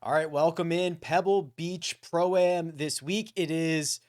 All right, welcome in Pebble Beach Pro-Am this week. It is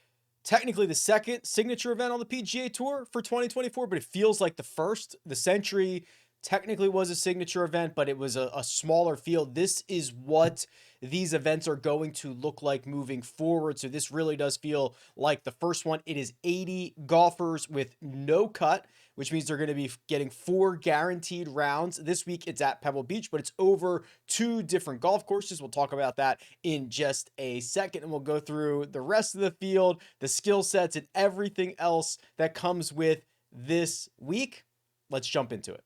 technically the second signature event on the PGA Tour for 2024, but it feels like the first. The Century technically was a signature event, but it was a smaller field. This is what these events are going to look like moving forward. So this really does feel like the first one. It is 80 golfers with no cut, which means they're going to be getting 4 guaranteed rounds. This week it's at Pebble Beach, but it's over 2 different golf courses. We'll talk about that in just a second, and we'll go through the rest of the field, the skill sets, and everything else that comes with this week. Let's jump into it.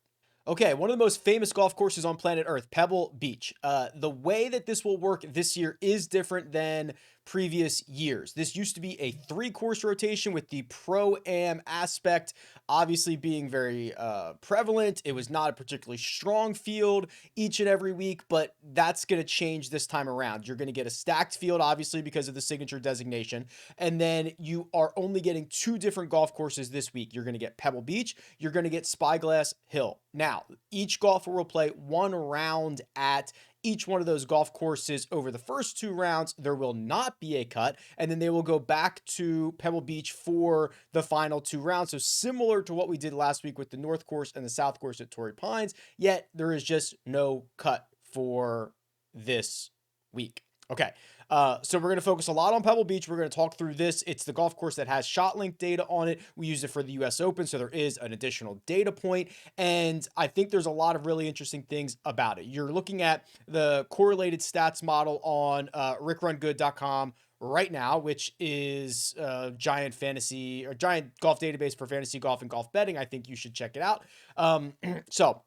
Okay, one of the most famous golf courses on planet Earth, Pebble Beach. The way that this will work this year is different than previous years. This used to be a 3-course rotation with the Pro-Am aspect obviously being very prevalent. It was not a particularly strong field each and every week, but that's going to change this time around. You're going to get a stacked field, obviously, because of the signature designation. And then you are only getting 2 different golf courses this week. You're going to get Pebble Beach. You're going to get Spyglass Hill. Now, each golfer will play 1 round at each one of those golf courses. Over the first 2 rounds, there will not be a cut, and then they will go back to Pebble Beach for the final 2 rounds. So similar to what we did last week with the North Course and the South Course at Torrey Pines, yet there is just no cut for this week. Okay, so we're going to focus a lot on Pebble Beach. We're going to talk through this. It's the golf course that has shot link data on it. We use it for the US Open, so there is an additional data point. And I think there's a lot of really interesting things about it. You're looking at the correlated stats model on RickRunGood.com right now, which is a giant fantasy or giant golf database for fantasy golf and golf betting. I think you should check it out. So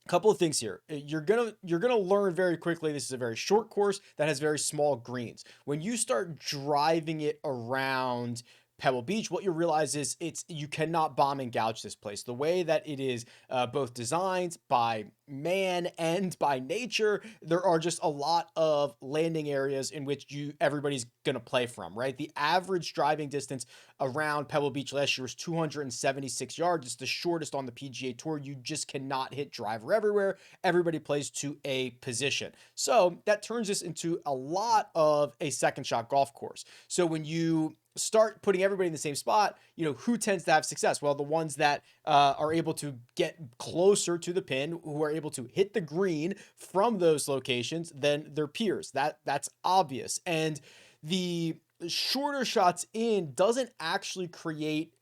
couple of things here. You're gonna learn very quickly. This is a very short course that has very small greens. When you start driving it around Pebble Beach, what you realize is you cannot bomb and gouge this place. The way that it is both designed by man and by nature, there are just a lot of landing areas in which everybody's gonna play from, right? The average driving distance around Pebble Beach last year was 276 yards. It's the shortest on the PGA Tour. You just cannot hit driver everywhere. Everybody plays to a position. So that turns this into a lot of a second shot golf course. So when you start putting everybody in the same spot, who tends to have success? Well, the ones that are able to get closer to the pin, who are able to hit the green from those locations than their peers. That's obvious. And the shorter shots in doesn't actually create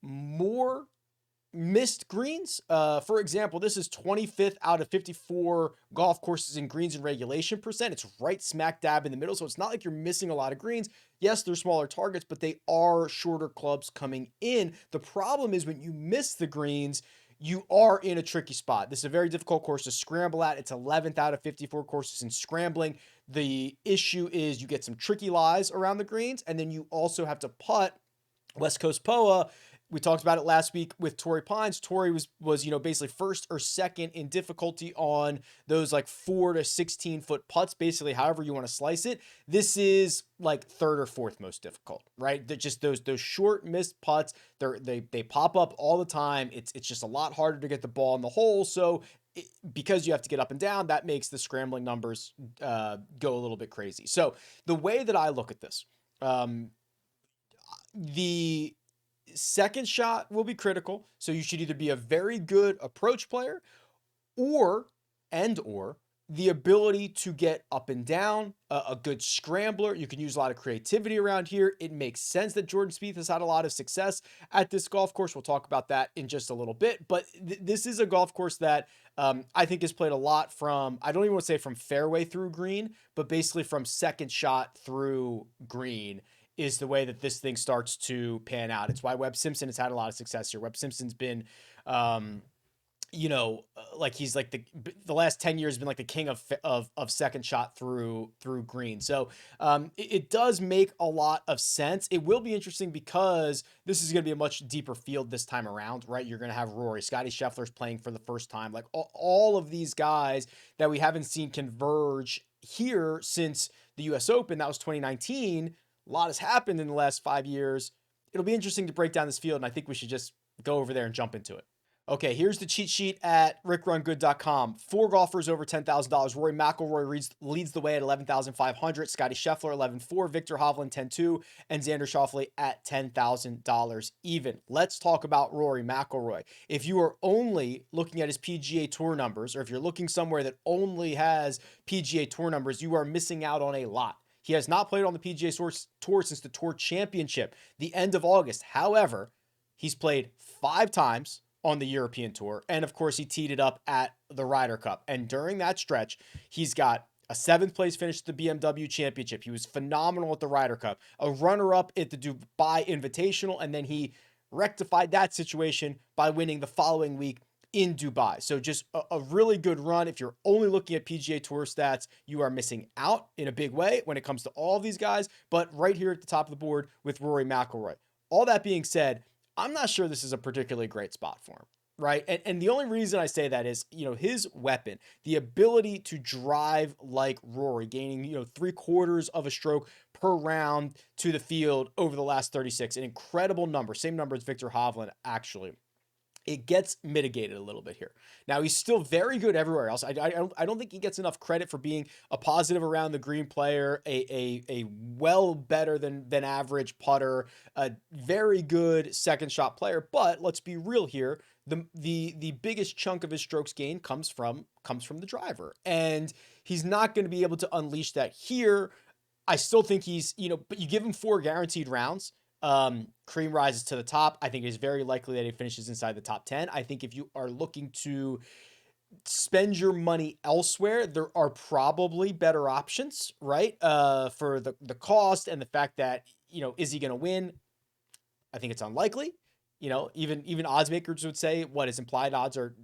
more missed greens. For example, this is 25th out of 54 golf courses in greens and regulation percent. It's right smack dab in the middle. So it's not like you're missing a lot of greens. Yes, they're smaller targets, but they are shorter clubs coming in. The problem is when you miss the greens, you are in a tricky spot. This is a very difficult course to scramble at. It's 11th out of 54 courses in scrambling. The issue is you get some tricky lies around the greens, and then you also have to putt. West Coast POA, we talked about it last week with Torrey Pines. Torrey was basically first or second in difficulty on those like 4 to 16 foot putts, basically however you want to slice it. This is like 3rd or 4th most difficult, right? They're just those short missed putts. They pop up all the time. It's just a lot harder to get the ball in the hole. So because you have to get up and down, that makes the scrambling numbers go a little bit crazy. So the way that I look at this, the second shot will be critical. So you should either be a very good approach player or the ability to get up and down, a good scrambler. You can use a lot of creativity around here. It makes sense that Jordan Spieth has had a lot of success at this golf course. We'll talk about that in just a little bit, but this is a golf course that I think has played a lot from, I don't even want to say from fairway through green, but basically from second shot through green is the way that this thing starts to pan out. It's why Webb Simpson has had a lot of success here. Webb Simpson's been, like he's like the last 10 years been like the king of second shot through green. So it does make a lot of sense. It will be interesting because this is going to be a much deeper field this time around, right? You're going to have Rory, Scotty Scheffler's playing for the first time. Like all of these guys that we haven't seen converge here since the US Open, that was 2019. A lot has happened in the last 5 years. It'll be interesting to break down this field, and I think we should just go over there and jump into it. Okay, here's the cheat sheet at RickRunGood.com. 4 golfers over $10,000. Rory McIlroy leads the way at 11,500. Scotty Scheffler 11,400. Victor Hovland 10,200. And Xander Schauffele at $10,000 even. Let's talk about Rory McIlroy. If you are only looking at his PGA Tour numbers, or if you're looking somewhere that only has PGA Tour numbers, you are missing out on a lot. He has not played on the PGA Tour since the Tour Championship, the end of August. However, he's played 5 times on the European Tour. And of course, he teed it up at the Ryder Cup. And during that stretch, he's got a 7th place finish at the BMW Championship. He was phenomenal at the Ryder Cup, a runner-up at the Dubai Invitational, and then he rectified that situation by winning the following week in Dubai. So just a really good run. If you're only looking at PGA Tour stats, you are missing out in a big way when it comes to all of these guys, but right here at the top of the board with Rory McIlroy. All that being said, I'm not sure this is a particularly great spot for him, right? And the only reason I say that is, his weapon, the ability to drive like Rory, gaining, 3/4 of a stroke per round to the field over the last 36, an incredible number, same number as Victor Hovland, actually. It gets mitigated a little bit here. Now, he's still very good everywhere else. I don't think he gets enough credit for being a positive around the green player, a well better than average putter, a very good second shot player. But let's be real here. The biggest chunk of his strokes gain comes from the driver. And he's not going to be able to unleash that here. I still think he's, but you give him 4 guaranteed rounds. Cream rises to the top. I think it's very likely that he finishes inside the top 10. I think if you are looking to spend your money elsewhere, there are probably better options, right? For the cost and the fact that, is he going to win? I think it's unlikely. Even odds makers would say what his implied odds are,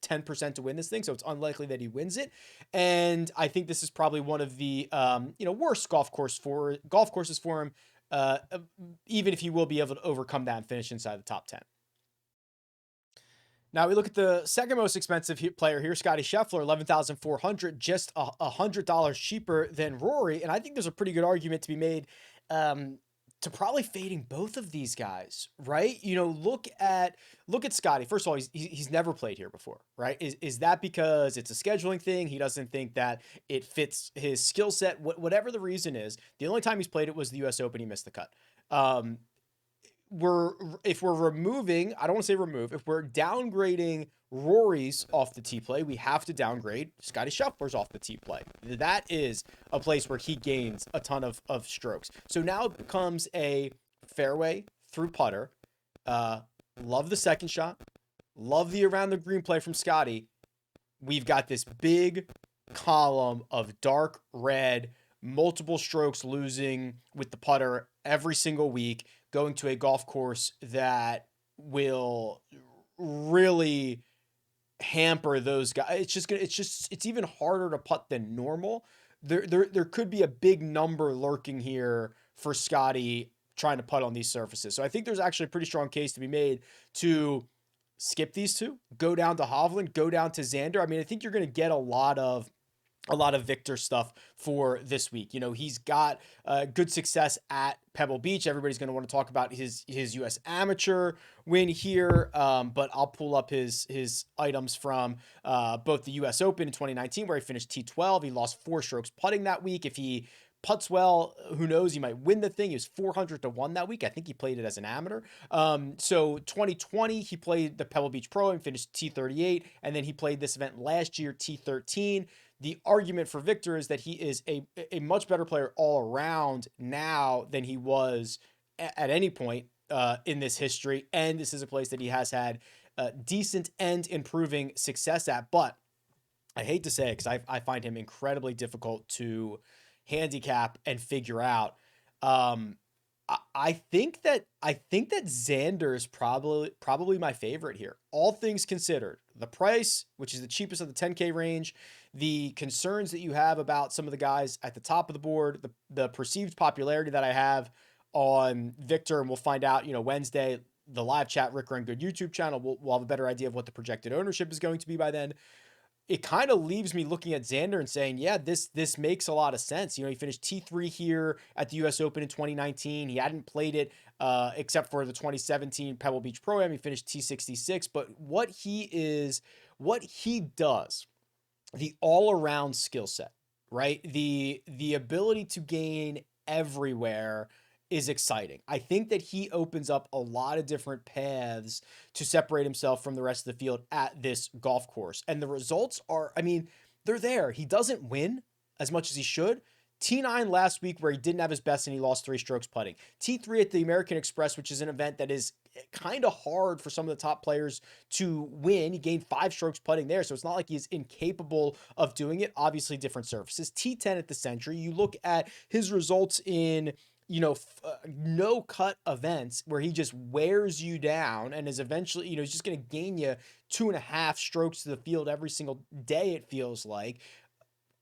10% to win this thing. So it's unlikely that he wins it. And I think this is probably one of the, worst golf courses for him. Even if he will be able to overcome that and finish inside the top 10. Now we look at the second most expensive player here, Scotty Scheffler, 11,400, just $100 cheaper than Rory. And I think there's a pretty good argument to be made to probably fading both of these guys, right? Look at Scotty. First of all, he's never played here before, right? Is that because it's a scheduling thing? He doesn't think that it fits his skill set. Whatever the reason is, the only time he's played it was the U.S. Open. He missed the cut. If we're removing, I don't want to say remove, if we're downgrading Rory's off the tee play, we have to downgrade Scotty Scheffler's off the tee play. That is a place where he gains a ton of strokes. So now it becomes a fairway through putter. Love the second shot. Love the around the green play from Scotty. We've got this big column of dark red, multiple strokes losing with the putter every single week, going to a golf course that will really hamper those guys. It's even harder to putt than normal. There could be a big number lurking here for Scotty trying to putt on these surfaces. So I think there's actually a pretty strong case to be made to skip these two, go down to Hovland, go down to Xander. I mean, I think you're going to get a lot of Victor stuff for this week. He's got good success at Pebble Beach. Everybody's going to want to talk about his U.S. Amateur win here, but I'll pull up his items from both the U.S. Open in 2019, where he finished T12. He lost 4 strokes putting that week. If he putts well, who knows? He might win the thing. He was 400-1 that week. I think he played it as an amateur. So 2020, he played the Pebble Beach Pro and finished T38, and then he played this event last year, T13. The argument for Victor is that he is a much better player all around now than he was at any point in this history. And this is a place that he has had decent and improving success at. But I hate to say it because I find him incredibly difficult to handicap and figure out. I think that Xander is probably my favorite here. All things considered, the price, which is the cheapest of the 10K range, the concerns that you have about some of the guys at the top of the board, the perceived popularity that I have on Victor, and we'll find out, Wednesday, the live chat, RickRunGood YouTube channel, we'll have a better idea of what the projected ownership is going to be by then. it kind of leaves me looking at Xander and saying, yeah, this makes a lot of sense. You know, he finished T3 here at the US Open in 2019. He hadn't played it except for the 2017 Pebble Beach Pro-Am. He finished T66. But what he does, the all-around skill set, right? The ability to gain everywhere is exciting. I think that he opens up a lot of different paths to separate himself from the rest of the field at this golf course. And the results are, I mean, they're there. He doesn't win as much as he should. T9 last week where he didn't have his best and he lost 3 strokes putting. T3 at the American Express, which is an event that is kind of hard for some of the top players to win. He gained 5 strokes putting there, so it's not like he's incapable of doing it. Obviously different surfaces. T10 at the Century. You look at his results in no cut events where he just wears you down and is eventually, he's just going to gain you 2.5 strokes to the field every single day, it feels like.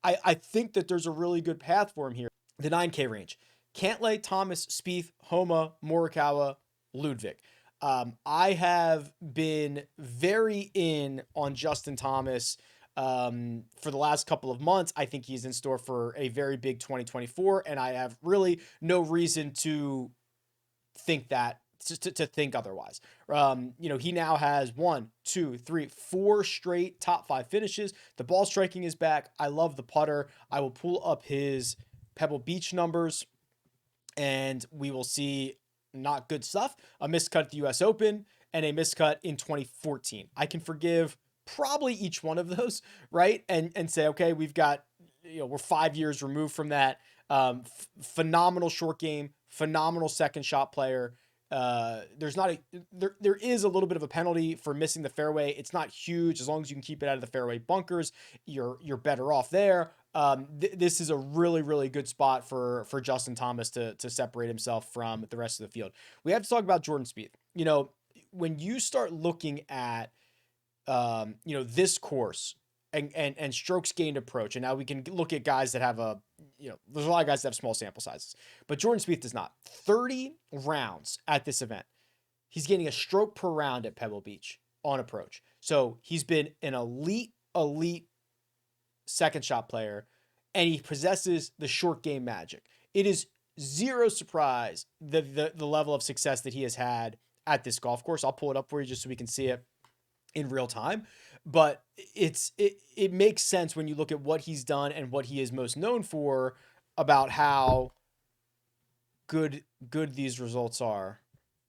I think that there's a really good path for him here. The 9K range. Cantlay, Thomas, Spieth, Homa, Morikawa, Ludwig. I have been very in on Justin Thomas for the last couple of months. I think he's in store for a very big 2024, and I have really no reason to think that, to think otherwise. He now has 1, 2, 3, 4 straight top 5 finishes. The ball striking is back. I love the putter. I will pull up his Pebble Beach numbers, and we will see not good stuff. A miscut at the US Open and a miscut in 2014. I can forgive probably each one of those, right? And say, okay, we've got, we're 5 years removed from that. Phenomenal short game, phenomenal second shot player. There is a little bit of a penalty for missing the fairway. It's not huge. As long as you can keep it out of the fairway bunkers, you're better off there. This is a really, really good spot for Justin Thomas to separate himself from the rest of the field. We have to talk about Jordan Spieth. When you start looking at, this course and strokes gained approach, and now we can look at guys that have there's a lot of guys that have small sample sizes, but Jordan Spieth does not. 30 rounds at this event. He's getting a stroke per round at Pebble Beach on approach. So he's been an elite second shot player, and he possesses the short game magic. It is zero surprise the level of success that he has had at this golf course. I'll pull it up for you just so we can see it in real time. But it makes sense when you look at what he's done and what he is most known for about how good these results are.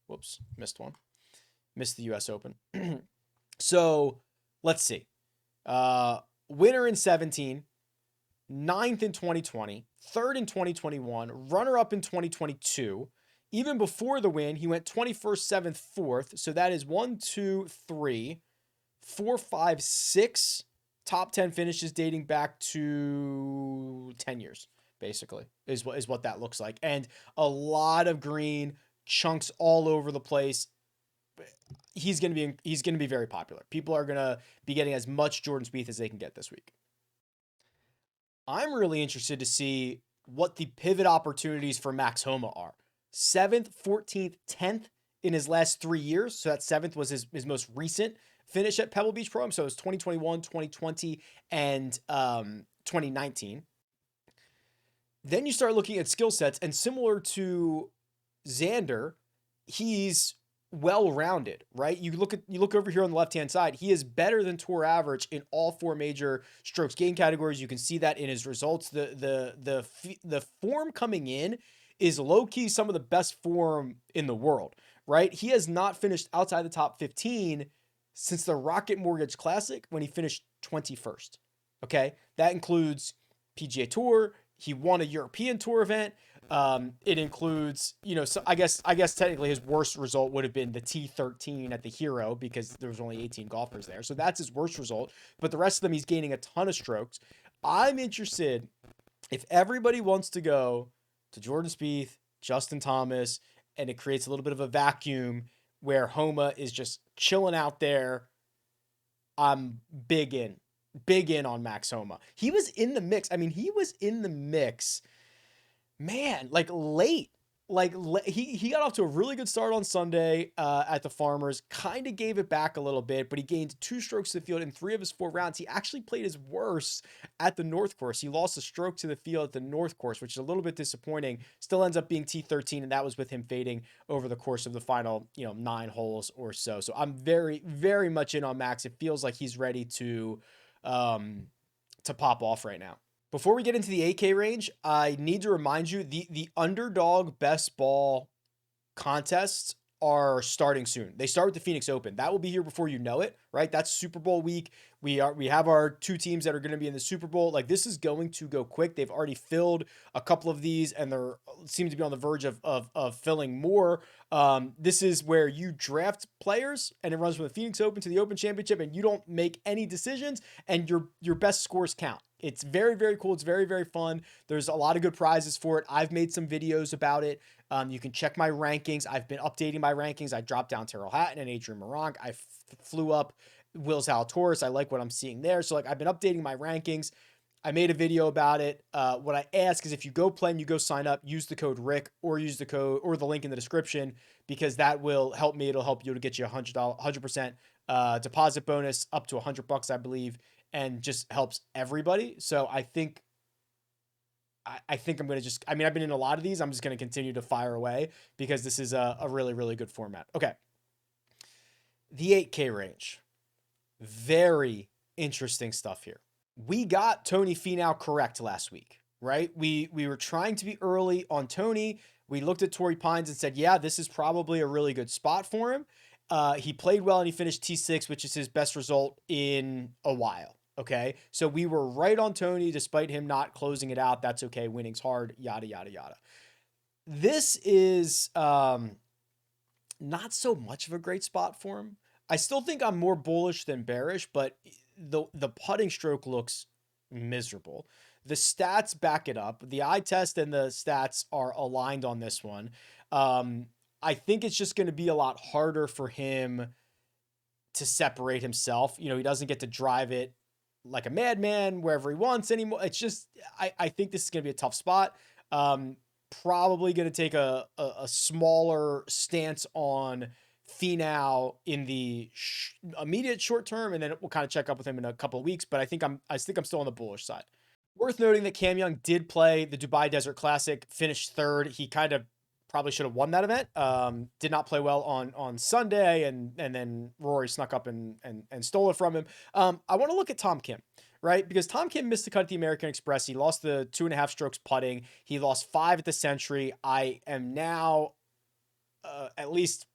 Whoops, missed one. Missed the US Open. So let's see. Winner in 17, 9th in 2020, 3rd in 2021, runner-up in 2022. Even before the win, he went 21st, 7th, 4th. So that is 1, 2, 3, 4, 5, 6 top 10 finishes dating back to 10 years, basically, is what that looks like. And a lot of green, chunks all over the place. He's going to be very popular. People are going to be getting as much Jordan Spieth as they can get this week. I'm really interested to see what the pivot opportunities for Max Homa are. 7th, 14th, 10th in his last 3 years. So that 7th was his most recent finish at Pebble Beach Pro-Am. So it was 2021, 2020, and 2019. Then you start looking at skill sets, and similar to Xander, he's well-rounded, right? You look over here on the left-hand side. He is better than tour average in all 4 major strokes gain categories. You can see that in his results. The form coming in is low-key some of the best form in the world, right? He has not finished outside the top 15 since the Rocket Mortgage Classic when he finished 21st. Okay, that includes PGA Tour. He won a European Tour event. It includes, so I guess technically his worst result would have been the T13 at the Hero because there was only 18 golfers there. So that's his worst result. But the rest of them, he's gaining a ton of strokes. I'm interested if everybody wants to go to Jordan Spieth, Justin Thomas, and it creates a little bit of a vacuum where Homa is just chilling out there. I'm big in on Max Homa. He was in the mix. I mean, he was in the mix, man, like late like he got off to a really good start on Sunday at the Farmers, kind of gave it back a little bit, but he gained 2 strokes to the field in 3 of his 4 rounds. He actually played his worst at the North Course. He lost a stroke to the field at the North Course, which is a little bit disappointing. Still ends up being T13, and that was with him fading over the course of the final, 9 holes or so. So I'm very, very much in on Max. It feels like he's ready to pop off right now. Before we get into the 8K range, I need to remind you the underdog best ball contests are starting soon. They start with the Phoenix Open. That will be here before you know it, right? That's Super Bowl week. We have our 2 teams that are going to be in the Super Bowl. Like, this is going to go quick. They've already filled a couple of these, and they're seem to be on the verge of filling more. This is where you draft players, and it runs from the Phoenix Open to the Open Championship, and you don't make any decisions, and your best scores count. It's very, very cool. It's very, very fun. There's a lot of good prizes for it. I've made some videos about it. You can check my rankings. I've been updating my rankings. I dropped down Terrell Hatton and Adrian Moronk. I flew up Will Zalatoris. I like what I'm seeing there. So, like, I've been updating my rankings. I made a video about it. What I ask is, if you go play and you go sign up, use the code Rick, or use the code or the link in the description, because that will help me. It'll help you to get you a $100% deposit bonus up to $100, I believe, and just helps everybody. So I think I'm going to just, I've been in a lot of these. I'm just going to continue to fire away because this is a really, really good format. Okay. The 8K range. Very interesting stuff here. We got Tony Finau correct last week, right? We were trying to be early on Tony. We looked at Torrey Pines and said, yeah, this is probably a really good spot for him. He played well and he finished T6, which is his best result in a while. Okay. So we were right on Tony despite him not closing it out. That's okay. Winning's hard, yada, yada, yada. This is not so much of a great spot for him. I still think I'm more bullish than bearish, but the putting stroke looks miserable. The stats back it up. The eye test and the stats are aligned on this one. I think it's just going to be a lot harder for him to separate himself. He doesn't get to drive it like a madman wherever he wants anymore. It's just, I think this is going to be a tough spot. Probably going to take a smaller stance on Finau in the immediate short term, and then we'll kind of check up with him in a couple of weeks. But I think I'm still on the bullish side. Worth noting that Cam Young did play the Dubai Desert Classic, finished 3rd. He kind of probably should have won that event. Did not play well on Sunday, and then Rory snuck up and stole it from him. I want to look at Tom Kim, right? Because Tom Kim missed the cut at the American Express. He lost the 2.5 strokes putting. He lost 5 at the Century. I am now at least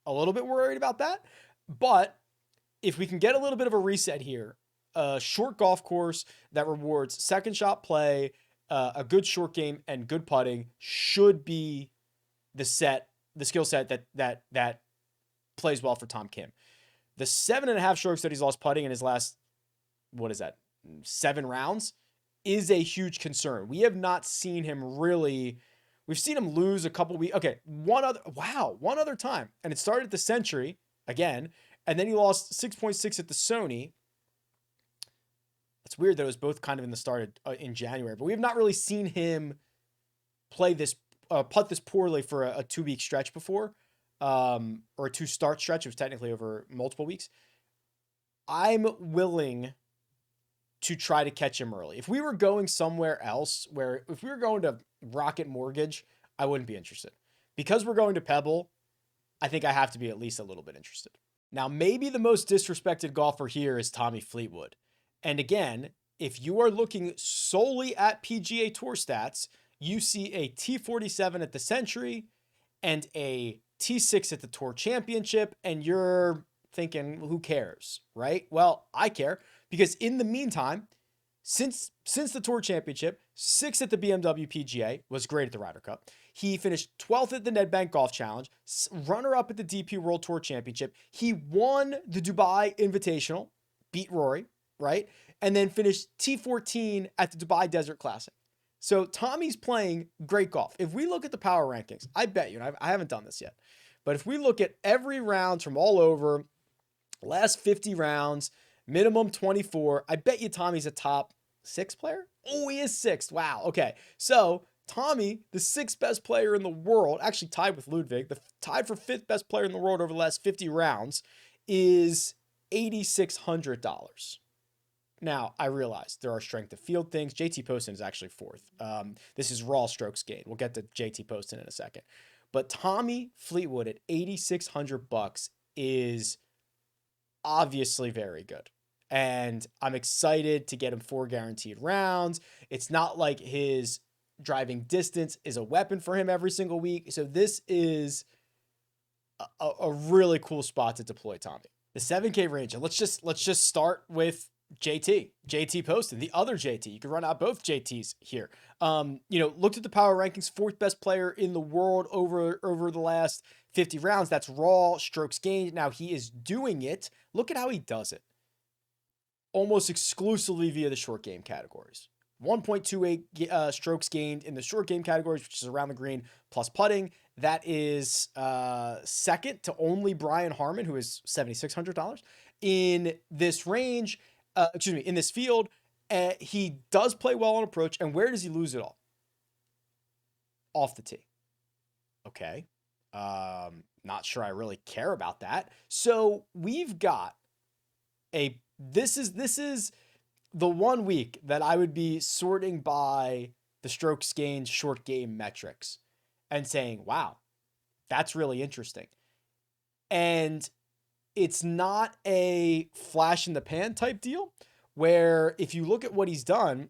a little bit worried about that. But if we can get a little bit of a reset here, a short golf course that rewards second shot play, a good short game, and good putting should be the skill set that plays well for Tom Kim. The 7.5 strokes that he's lost putting in his last, 7 rounds is a huge concern. We have not seen him really. We've seen him lose a couple weeks. Okay, one other time. And it started at the Century again, and then he lost 6.6 at the Sony. It's weird that it was both kind of in the start in January, but we have not really seen him play this putt this poorly for a 2-week stretch before, or a 2-start stretch. It was technically over multiple weeks. I'm willing to try to catch him early. If we were going somewhere else, if we were going to Rocket Mortgage, I wouldn't be interested. Because we're going to Pebble, I think I have to be at least a little bit interested. Now, maybe the most disrespected golfer here is Tommy Fleetwood. And again, if you are looking solely at PGA Tour stats, you see a T47 at the Century and a T6 at the Tour Championship, and you're thinking, who cares, right? Well, I care, because in the meantime, since the Tour Championship, 6th at the BMW PGA, was great at the Ryder Cup. He finished 12th at the Nedbank Golf Challenge, runner-up at the DP World Tour Championship. He won the Dubai Invitational, beat Rory, right? And then finished T14 at the Dubai Desert Classic. So Tommy's playing great golf. If we look at the power rankings, I bet you, and I haven't done this yet, but if we look at every round from all over, last 50 rounds, minimum 24, I bet you Tommy's a top 6 player. Oh, he is 6th. Wow. Okay. So Tommy, the 6th best player in the world, actually tied with Ludwig, tied for 5th best player in the world over the last 50 rounds, is $8,600. Now, I realize there are strength of field things. JT Poston is actually 4th. This is raw strokes gained. We'll get to JT Poston in a second. But Tommy Fleetwood at $8,600 is obviously very good. And I'm excited to get him 4 guaranteed rounds. It's not like his driving distance is a weapon for him every single week. So this is a really cool spot to deploy Tommy. The 7K range. And let's just start with JT Poston, the other JT. You can run out both JTs here. Looked at the power rankings, 4th best player in the world over the last 50 rounds. That's raw strokes gained. Now he is doing it. Look at how he does it. Almost exclusively via the short game categories. 1.28 strokes gained in the short game categories, which is around the green plus putting. That is second to only Brian Harman, who is $7,600 in this range. In this field. He does play well on approach. And where does he lose it all? Off the tee. Okay. Not sure I really care about that. So we've got this is the 1 week that I would be sorting by the strokes gained short game metrics and saying, wow, that's really interesting. And it's not a flash in the pan type deal where if you look at what he's done,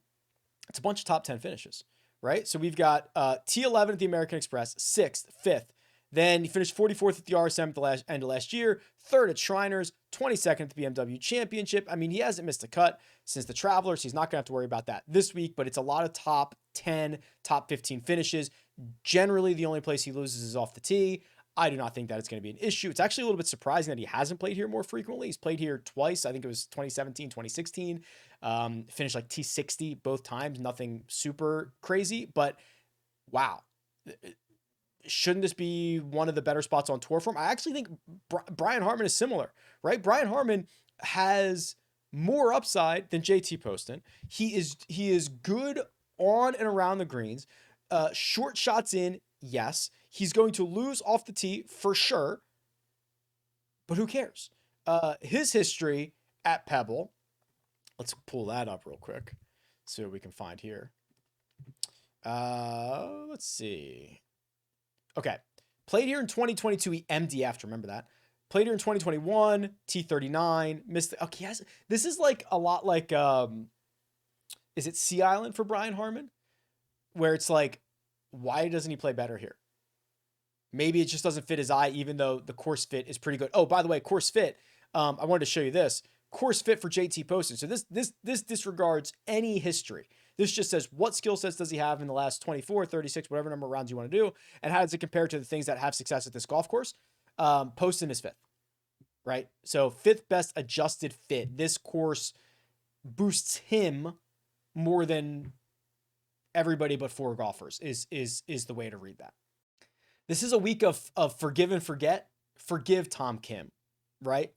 it's a bunch of top 10 finishes, right? So we've got T11 at the American Express, 6th, 5th. Then he finished 44th at the RSM at the end of last year, 3rd at Shriners, 22nd at the BMW Championship. I mean, he hasn't missed a cut since the Travelers. He's not going to have to worry about that this week, but it's a lot of top 10, top 15 finishes. Generally, the only place he loses is off the tee. I do not think that it's going to be an issue. It's actually a little bit surprising that he hasn't played here more frequently. He's played here twice. I think it was 2017, 2016. Finished like T60 both times. Nothing super crazy, but wow. Shouldn't this be one of the better spots on tour for him? I actually think Brian Harman is similar, right? Brian Harman has more upside than JT Poston. He is good on and around the greens. Short shots in, yes. He's going to lose off the tee for sure, but who cares? His history at Pebble, let's pull that up real quick. See what we can find here. Let's see. Okay. Played here in 2022. He MDF'd. Remember that. Played here in 2021. T39. Missed. Okay. Yes. This is like a lot like, is it Sea Island for Brian Harman? Where it's like, why doesn't he play better here? Maybe it just doesn't fit his eye, even though the course fit is pretty good. Oh, by the way, course fit. I wanted to show you this. Course fit for JT Poston. So this disregards any history. This just says what skill sets does he have in the last 24, 36, whatever number of rounds you want to do, and how does it compare to the things that have success at this golf course? Poston is 5th, right? So 5th best adjusted fit. This course boosts him more than everybody but 4 golfers is the way to read that. This is a week of forgive and forget. Forgive Tom Kim, right?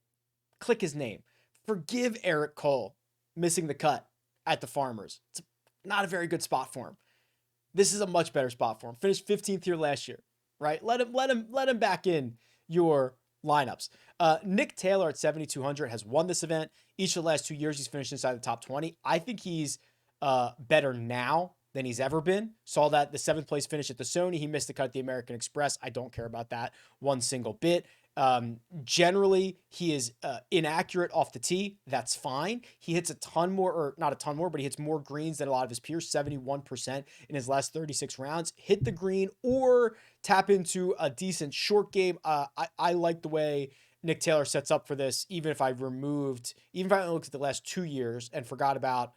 Click his name. Forgive Eric Cole missing the cut at the Farmers. It's not a very good spot for him. This is a much better spot for him. Finished 15th here last year, right? Let him back in your lineups. Nick Taylor at 7,200 has won this event. Each of the last 2 years, he's finished inside the top 20. I think he's better now than he's ever been. Saw that the 7th place finish at the Sony. He missed the cut at the American Express. I don't care about that one single bit. Generally, he is inaccurate off the tee. That's fine. He hits a ton more, or not a ton more, but he hits more greens than a lot of his peers, 71% in his last 36 rounds. Hit the green or tap into a decent short game. I like the way Nick Taylor sets up for this, even if I looked at the last 2 years and forgot about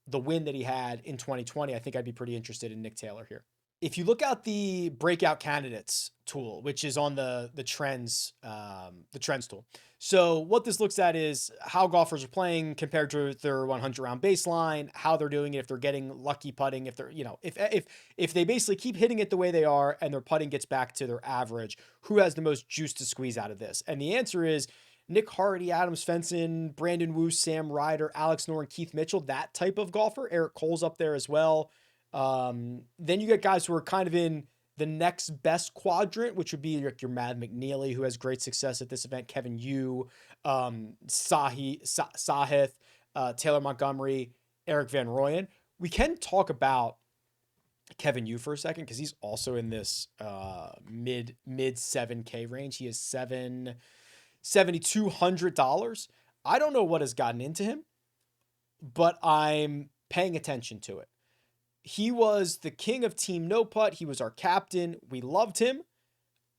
the win that he had in 2020, I think I'd be pretty interested in Nick Taylor here. If you look at the breakout candidates tool, which is on the trends tool. So what this looks at is how golfers are playing compared to their 100 round baseline, how they're doing it, if they're getting lucky putting, if they're, if they basically keep hitting it the way they are and their putting gets back to their average, who has the most juice to squeeze out of this? And the answer is Nick Hardy, Adam Svensson, Brandon Wu, Sam Ryder, Alex Noren, Keith Mitchell, that type of golfer. Eric Cole's up there as well. Then you get guys who are kind of in the next best quadrant, which would be your Mad McNeely, who has great success at this event, Kevin Yu, Sahith, Taylor Montgomery, Eric Van Rooyen. We can talk about Kevin Yu for a second because he's also in this mid 7K range. He is $7,200. I don't know what has gotten into him, but I'm paying attention to it. He was the king of Team No Putt. He was our captain. We loved him,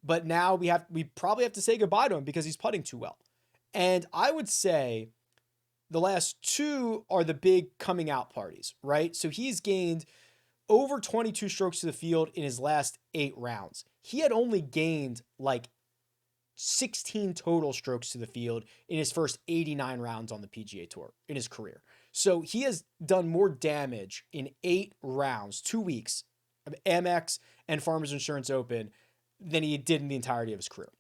but now we probably have to say goodbye to him because he's putting too well. And I would say the last two are the big coming out parties, right? So he's gained over 22 strokes to the field in his last 8 rounds. He had only gained like 16 total strokes to the field in his first 89 rounds on the PGA Tour in his career. So he has done more damage in 8 rounds, 2 weeks of Amex and Farmers Insurance Open than he did in the entirety of his career.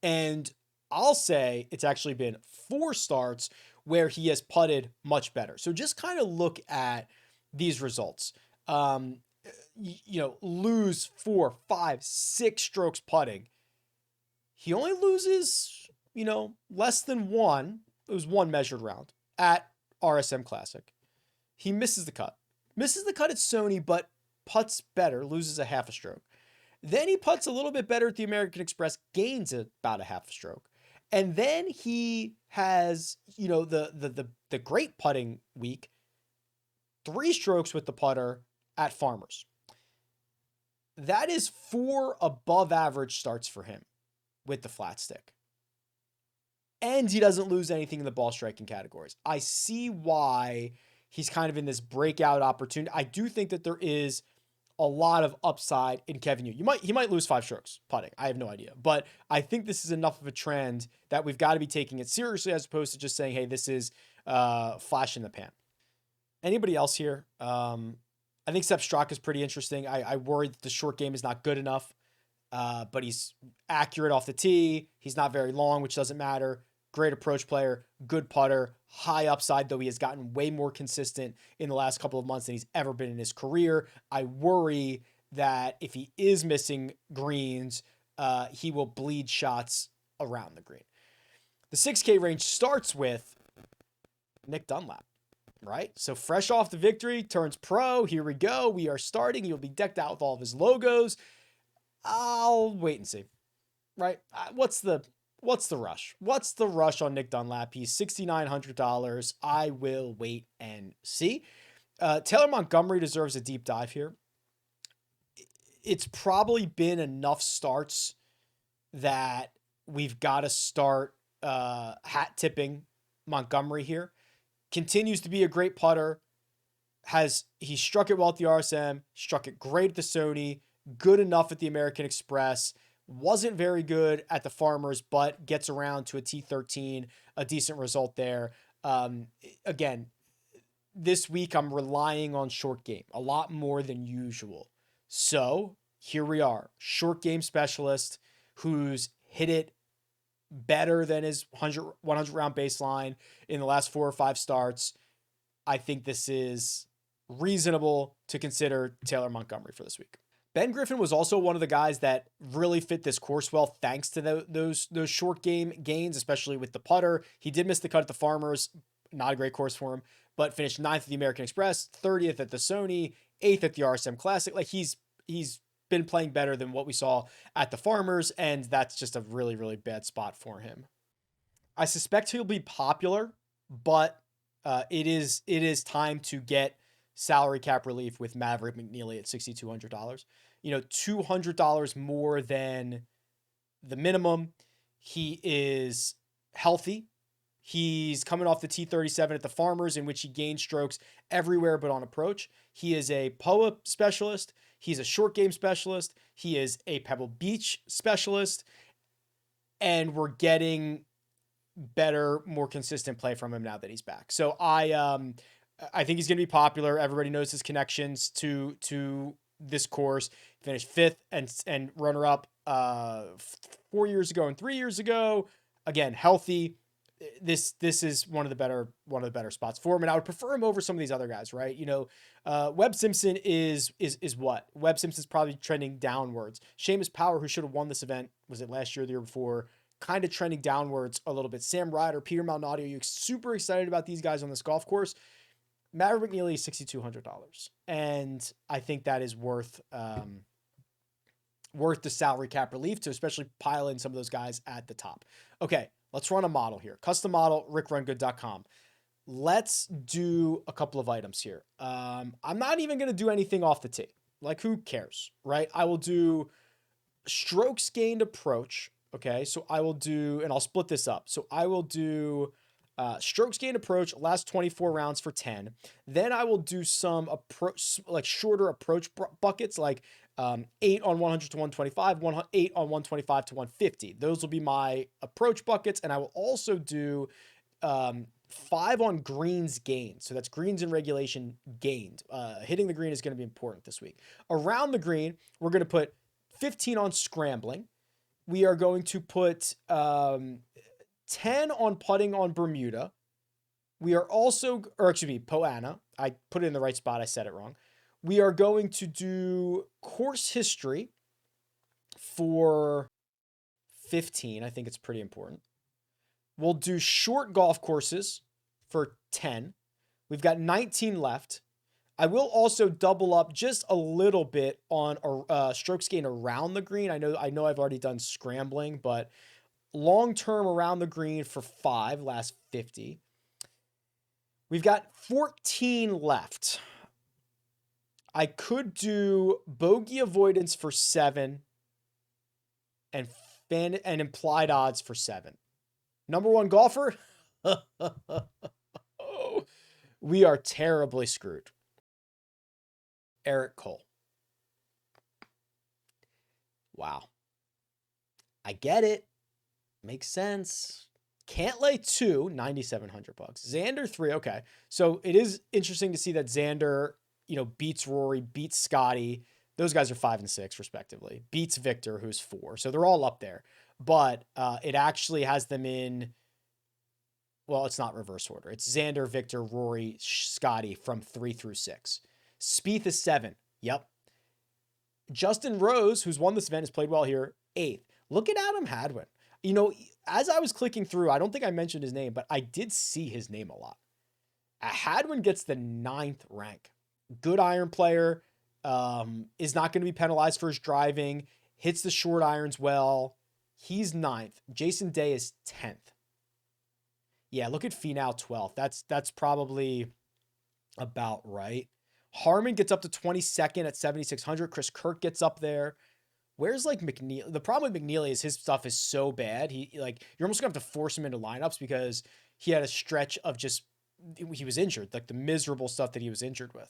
And I'll say it's actually been 4 starts where he has putted much better. So just kind of look at these results. Lose 4, 5, 6 strokes putting. He only loses, less than 1. It was 1 measured round at RSM Classic. He misses the cut. Misses the cut at Sony, but putts better, loses a half a stroke. Then he putts a little bit better at the American Express, gains about a half a stroke. And then he has, the great putting week, 3 strokes with the putter at Farmers. That is 4 above average starts for him with the flat stick. And he doesn't lose anything in the ball striking categories. I see why he's kind of in this breakout opportunity. I do think that there is a lot of upside in Kevin Yu. He might lose 5 strokes putting. I have no idea. But I think this is enough of a trend that we've got to be taking it seriously as opposed to just saying, hey, this is flash in the pan. Anybody else here? I think Sepp Straka is pretty interesting. I worry that the short game is not good enough, but he's accurate off the tee. He's not very long, which doesn't matter. Great approach player, good putter, high upside, though he has gotten way more consistent in the last couple of months than he's ever been in his career. I worry that if he is missing greens, he will bleed shots around the green. The 6K range starts with Nick Dunlap, right? So fresh off the victory, turns pro. Here we go. We are starting. He'll be decked out with all of his logos. I'll wait and see, right? What's the rush? What's the rush on Nick Dunlap? He's $6,900. I will wait and see. Taylor Montgomery deserves a deep dive here. It's probably been enough starts that we've got to start hat tipping Montgomery here. Continues to be a great putter. He struck it well at the RSM, struck it great at the Sony, good enough at the American Express. Wasn't very good at the Farmers, but gets around to a T13, a decent result there. Again, this week I'm relying on short game a lot more than usual. So here we are, short game specialist who's hit it better than his 100 round baseline in the last 4 or 5 starts. I think this is reasonable to consider Taylor Montgomery for this week. Ben Griffin was also one of the guys that really fit this course well thanks to those short game gains, especially with the putter. He did miss the cut at the Farmers, not a great course for him, but finished 9th at the American Express, 30th at the Sony, 8th at the RSM Classic. Like he's been playing better than what we saw at the Farmers, and that's just a really, really bad spot for him. I suspect he'll be popular, but it is time to get salary cap relief with Maverick McNeely at $6,200. $200 more than the minimum. He is healthy. He's coming off the T37 at the Farmers, in which he gained strokes everywhere but on approach. He is a POA specialist. He's a short game specialist. He is a Pebble Beach specialist. And we're getting better, more consistent play from him now that he's back. So I think he's going to be popular. Everybody knows his connections to this course. Finished 5th and runner-up 4 years ago and 3 years ago. Again, healthy, this is one of the better spots for him, and I would prefer him over some of these other guys, right? Webb Simpson is what? Webb Simpson's probably trending downwards. Seamus Power, who should have won this event, was it last year or the year before, kind of trending downwards a little bit. Sam Ryder, Peter Malnati, are you super excited about these guys on this golf course? Maverick McNeely is $6,200, and I think that is worth the salary cap relief to especially pile in some of those guys at the top. Okay, let's run a model here. Custom model, RickRunGood.com. Let's do a couple of items here. I'm not even going to do anything off the tee. Like, who cares, right? I will do strokes gained approach. Okay, so I will do, and I'll split this up. So I will do strokes gained approach, last 24 rounds for 10. Then I will do some approach, like shorter approach buckets, like 8 on 100 to 125, 8 on 125 to 150. Those will be my approach buckets. And I will also do 5 on greens gained. So that's greens in regulation gained. Hitting the green is going to be important this week. Around the green, we're going to put 15 on scrambling. We are going to put 10 on putting on Bermuda. We are also, or excuse me, Poana. I put it in the right spot. I said it wrong. We are going to do course history for 15. I think it's pretty important. We'll do short golf courses for 10. We've got 19 left. I will also double up just a little bit on strokes gained around the green. I know I've already done scrambling, but long-term around the green for 5, last 50. We've got 14 left. I could do bogey avoidance for 7 and implied odds for 7. Number one golfer? We are terribly screwed. Eric Cole. Wow. I get it. Makes sense. Can't lay 2, $9,700. Xander 3. Okay. So it is interesting to see that Xander, beats Rory, beats Scotty. Those guys are 5 and 6 respectively. Beats Victor, who's 4. So they're all up there. But it actually has them in, well, it's not reverse order. It's Xander, Victor, Rory, Scotty from 3 through 6. Spieth is 7. Yep. Justin Rose, who's won this event, has played well here, 8th. Look at Adam Hadwin. As I was clicking through, I don't think I mentioned his name, but I did see his name a lot. Hadwin gets the 9th rank. Good iron player, is not going to be penalized for his driving, hits the short irons well. He's 9th. Jason Day is 10th. Yeah, look at Finau 12th. That's probably about right. Harman gets up to 22nd at 7,600. Chris Kirk gets up there. Where's McNeely? The problem with McNeely is his stuff is so bad. You're almost gonna have to force him into lineups because he had a stretch of he was injured, like the miserable stuff that he was injured with.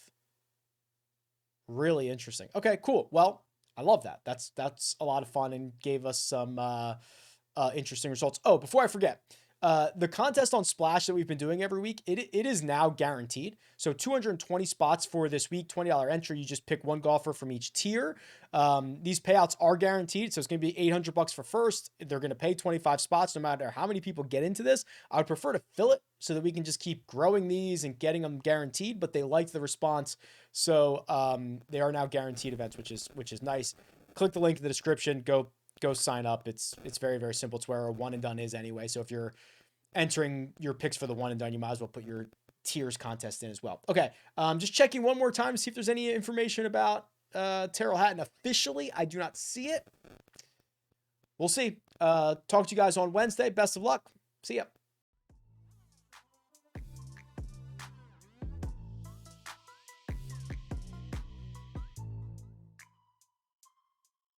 Really interesting. Okay, cool. Well, I love that. That's a lot of fun and gave us some interesting results. Oh, before I forget, the contest on Splash that we've been doing every week, it is now guaranteed. So 220 spots for this week, $20 entry. You just pick one golfer from each tier. These payouts are guaranteed. So it's going to be $800 for first. They're going to pay 25 spots no matter how many people get into this. I would prefer to fill it so that we can just keep growing these and getting them guaranteed, but they liked the response. So they are now guaranteed events, which is nice. Click the link in the description. Go sign up. It's very, very simple. It's where a one and done is anyway. So if you're entering your picks for the one and done, you might as well put your tiers contest in as well. Okay. Just checking one more time to see if there's any information about Tyrrell Hatton officially. I do not see it. We'll see. Talk to you guys on Wednesday. Best of luck. See ya.